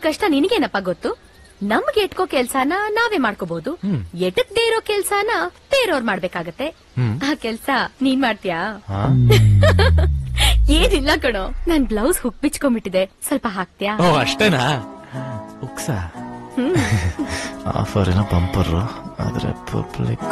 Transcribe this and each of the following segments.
ಕಷ್ಟ ನಿನಗೇನಪ್ಪ ಗೊತ್ತು? ನಮ್ಗೆ ಎಟ್ಕೋ ಕೆಲ್ಸಾನ ನಾವೇ ಮಾಡ್ಕೋಬಹುದು, ಎಟಕ್ದೇ ಇರೋ ಕೆಲ್ಸಾನ ಬೇರೆಯವ್ರು ಮಾಡ್ಬೇಕಾಗತ್ತೆ. ಆ ಕೆಲ್ಸ ನೀನ್ ಮಾಡ್ತೀಯಾ? ಏನಿಲ್ಲ ಕಣೋ, ನನ್ ಬ್ಲೌಸ್ ಹುಕ್ ಬಿಚ್ಕೊಂಡ್ಬಿಟ್ಟಿದೆ, ಸ್ವಲ್ಪ ಹಾಕ್ತೀಯಾ? ಅಷ್ಟೇನಾ? ಉಕ್ಸಾ ಆಫರ್ ಏನೋ ಬಂಪರ್, ಆದ್ರೆ ಪಬ್ಲಿಕ್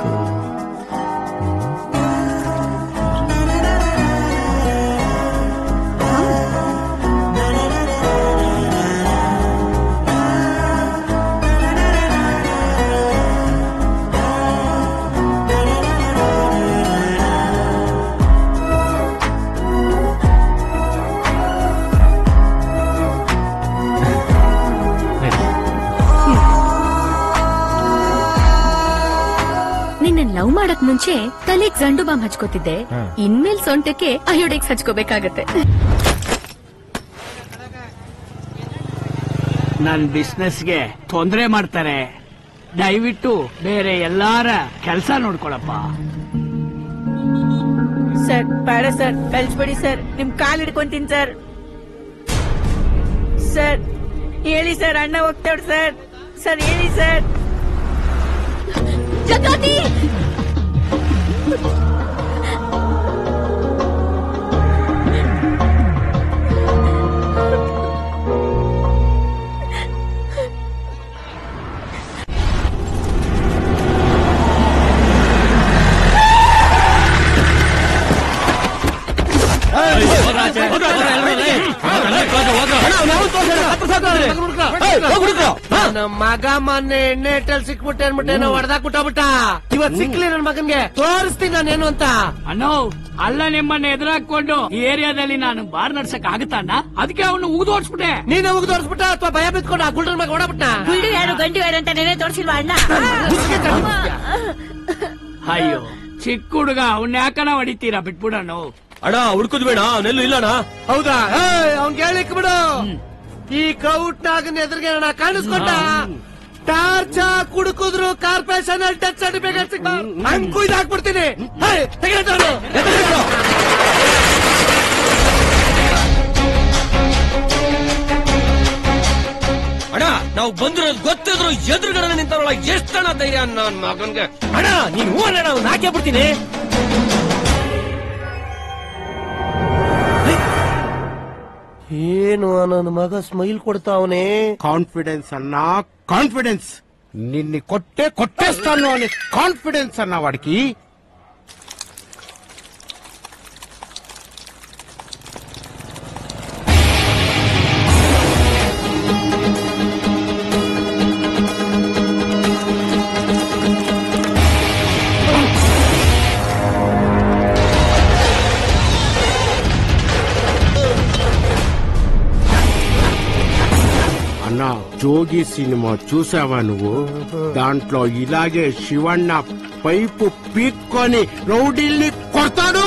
ಲವ್ ಮಾಡಕ್ ಮುಂಚೆ ತಲೆಗ್ ಜಂಡು ಬಾಂಬ್ ಹಚ್ಕೋತಿದ್ದೆ, ಇನ್ಮೇಲ್ ಸೊಂಟಕ್ಕೆ ಅಯೋಡೆಕ್ಸ್ ಹಚ್ಕೋಬೇಕಾಗತ್ತೆ. ನನ್ ಬಿಸ್ನೆಸ್ಗೆ ತೊಂದ್ರೆ ಮಾಡ್ತಾರೆ, ದಯವಿಟ್ಟು ಬೇರೆ ಎಲ್ಲಾರ ಕೆಲಸ ನೋಡ್ಕೊಳಪ್ಪ. ಸರ್ ಬೇಡ ಸರ್, ಕಳ್ಸ್ಬೇಡಿ ಸರ್, ನಿಮ್ ಕಾಲ್ ಹಿಡ್ಕೊಂತೀನಿ ಸರ್. ಸರ್ ಹೇಳಿ ಸರ್, ಅಣ್ಣ ಹೋಗ್ತಾವ್ರ ಸರ್. ಸರ್ ಹೇಳಿ ಸರ್. ಜಗತಿ ಮಗ ಮೊನ್ನೆ ಎಣ್ಣೆ ಇಟ್ಟಲ್ಲಿ ಸಿಕ್ಬಿಟ್ಟೆ ಅನ್ಬಿಟ್ಟೇನೋ ಹೊಡೆದಾಕ್ಬಿಟ್ಟ. ಇವತ್ ಸಿಕ್ಲಿ ನನ್ ಮಗನ್ಗೆ ತೋರಿಸ್ತೀನಿ ನಾನೇನು ಅಂತ. ಅನ್ನೋ ಅಲ್ಲ, ನಿಮ್ಮನ್ನ ಎದುರಾಕೊಂಡು ಈ ಏರಿಯಾದಲ್ಲಿ ನಾನು ಬಾರ್ ನಡ್ಸಕ್ ಆಗುತ್ತಾನ? ಅದಕ್ಕೆ ಅವನು ಉಗಿದೋಡ್ಸ್ಬಿಟ್ಟೆ. ನೀನು ಉಗಿದೋಡ್ಸ್ಬಿಟ್ಟ ಅಥವಾ ಭಯ ಬಿತ್ಕೊಂಡು ಆ ಗುಲ್ಡನ್ ಮಗ ಹೊಡಬಿಟ್ಟ? ಗುಂಡು ಯಾರು ಗಂಡು ಯಾರು ಅಂತ ನೆನೆ ತೋರಿಸಿಲ್ವಾ ಅಣ್ಣ? ಅಯ್ಯೋ ಚಿಕ್ಕ ಹುಡುಗ, ಅವ್ನ ಯಾಕನ ಹೊಡಿತೀರಾ? ಬಿಟ್ಬಿಡೋಣ ಅಣ್ಣ, ಹುಡ್ಕುದ್ ಬೇಡ, ಅವನೆಲ್ಲೂ ಇಲ್ಲಣ್ಣ. ಹೌದಾ? ಅವ್ನ್ ಹೇಳಿಕ್ ಬಿಡು. ಈ ಕ್ರೌಡ್ನಾಗ ಎದುರಿಗೆ ಅಣ್ಣ ಕಾಣಿಸ್ಕೊಂಡ ಟಾರ್ಚ ಕುಡುಕುದ್ರು ಕಾರ್ಪೊರೇಷನ್ ಅಲ್ಲಿ ಟಚ್ ಸರ್ಟಿಫಿಕೇಟ್ ಸಿಕ್ಕ ಹಂಗ್ ಕುಯ್ದು ಹಾಕ್ಬಿಡ್ತೀನಿ. ಅಣ್ಣ, ನಾವು ಬಂದಿರೋದು ಗೊತ್ತಿದ್ರು ಎದುರುಗಡೆ ನಿಂತವಳ ಎಷ್ಟಣ್ಣ ಧೈರ್ಯ ನನ್ ಮಗನ್ಗೆ. ಅಣ್ಣ ನೀನ್ ಹೂ ಅಣ್ಣ, ನಾವು ಹಾಕೇ ಬಿಡ್ತೀನಿ. ಏನು ನನ್ನ ಮಗ ಸ್ಮೈಲ್ ಕೊಡ್ತಾವನೆ. ಕಾನ್ಫಿಡೆನ್ಸ್ ಅನ್ನ ಕಾನ್ಫಿಡೆನ್ಸ್ నిన్ను కొట్టేస్తాను అని కాన్ఫిడెన్స్ అన్న వాడికి. అన్నా, జోగి సినిమా చూసావా నువ్వు? దాంట్లో ఇలాగే శివಣ್ಣ పైపు పీక్కొని రౌడీల్ని కొడతాడు.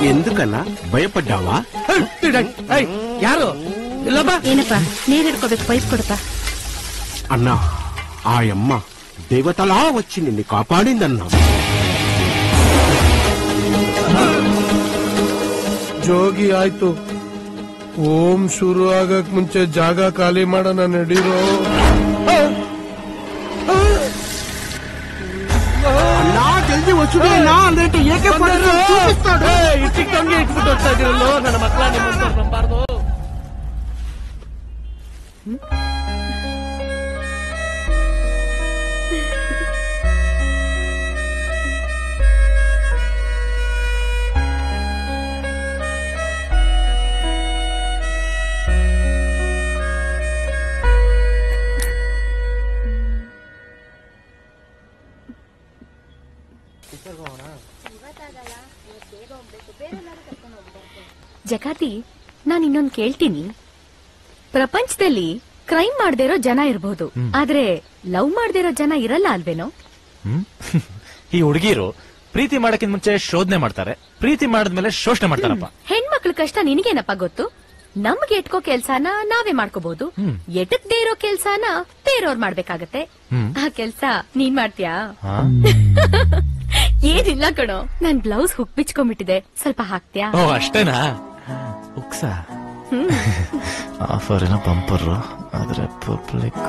ఎందుకన్నా భయపడ్డావా? ಯಾರು ಇಲ್ಲಪ್ಪ. ಏನಪ್ಪಾ, ನೀರ್ ಹಿಡ್ಕೋಬೇಕು, ಪೈಪ್ ಕೊಡಪ್ಪ. అన్నా, ఆ అమ్మ దేవతలా వచ్చి నిన్ను కాపాడిందన్నా. ಜೋಗಿ ಆಯ್ತು. ಓಂ ಶುರು ಆಗಕ್ ಮುಂಚೆ ಜಾಗ ಖಾಲಿ ಮಾಡೋಣ, ನಡೀರೋ. అన్నా జల్దీ వచ్చుడేనా, లేదంటే ఏకే చూపిస్తాడు. ಇಟ್ಟಿಟ್ಟಂಗೆ ಇಟ್ಬಿಟ್ಟು ಹೋಗ್ತಾ ಇದ್ದೀರಲ್ಲೋ ನನ್ನ ಮಕ್ಕಳ, ನಿಮ್ಮಂತ ನಂಬಾರ್ದು. ಜಕಾತಿ, ನಾನ್ ಇನ್ನೊಂದ್ ಕೇಳ್ತೀನಿ. ಪ್ರಪಂಚದಲ್ಲಿ ಕ್ರೈಮ್ ಮಾಡದೇ ಇರೋ ಜನ ಇರಬಹುದು, ಆದ್ರೆ ಲವ್ ಮಾಡದೇ ಇರೋ ಜನ ಇರಲ್ಲ ಅಲ್ವೇನೋ? ಈ ಹುಡುಗಿರು ಪ್ರೀತಿ ಮಾಡಕ್ಕಿಂತ ಮುಂಚೆ ಶೋಧನೆ ಮಾಡ್ತಾರೆ, ಪ್ರೀತಿ ಮಾಡಿದ್ಮೇಲೆ ಶೋಷಣೆ ಮಾಡ್ತಾರಪ್ಪ. ಹೆಣ್ಮಕ್ಳ ಕಷ್ಟ ನಿನಗೇನಪ್ಪ ಗೊತ್ತು? ನಮ್ಗೆ ಎಟ್ಕೋ ಕೆಲ್ಸಾನ ನಾವೇ ಮಾಡ್ಕೋಬಹುದು, ಎಟಕ್ದೇ ಇರೋ ಕೆಲ್ಸಾನ ಬೇರೆಯವ್ರು ಮಾಡ್ಬೇಕಾಗತ್ತೆ. ಆ ಕೆಲ್ಸ ನೀನ್ ಮಾಡ್ತೀಯಾ? ಏನಿಲ್ಲ ಕಣೋ, ನನ್ ಬ್ಲೌಸ್ ಹುಕ್ ಬಿಚ್ಕೊಂಡ್ಬಿಟ್ಟಿದೆ, ಸ್ವಲ್ಪ ಹಾಕ್ತ್ಯಾ? ಓ ಅಷ್ಟೇನಾ? ಉಕ್ಸ ಆಫರಿನ ಬಂಪರ್, ಆದ್ರೆ ಪಬ್ಲಿಕ್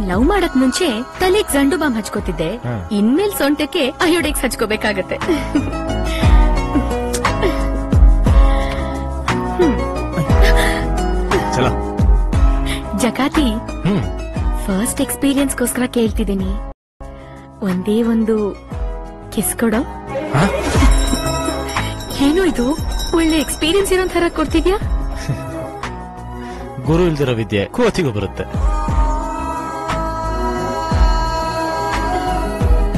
ಲವ್ ಮಾಡಕ್ ಮುಂಚೆ ತಲೆಗ್ ಜಂಡು ಬಾಂಬ್ ಹಚ್ಕೋತಿದ್ದೆ, ಇನ್ಮೇಲ್ ಸೊಂಟಕ್ಕೆ ಅಯೋಡೆಕ್ಸ್ ಹಚ್ಕೋಬೇಕಾಗತ್ತೆ. ಜಕಾತಿ, ಫಸ್ಟ್ ಎಕ್ಸ್ಪೀರಿಯನ್ಸ್ಗೋಸ್ಕರ ಕೇಳ್ತಿದ್ದೀನಿ, ಒಂದೇ ಒಂದು ಕಿಸ್ ಕೊಡೋ. ಏನು ಇದು ಒಳ್ಳೆ ಎಕ್ಸ್ಪೀರಿಯನ್ಸ್ ಇರೋ ತರ ಕೊಡ್ತಿದ್ಯಾ? ಗುರು ಇಲ್ದಿರೋ ವಿದ್ಯೆ ಕೋತಿಗೂ ಬರುತ್ತೆ.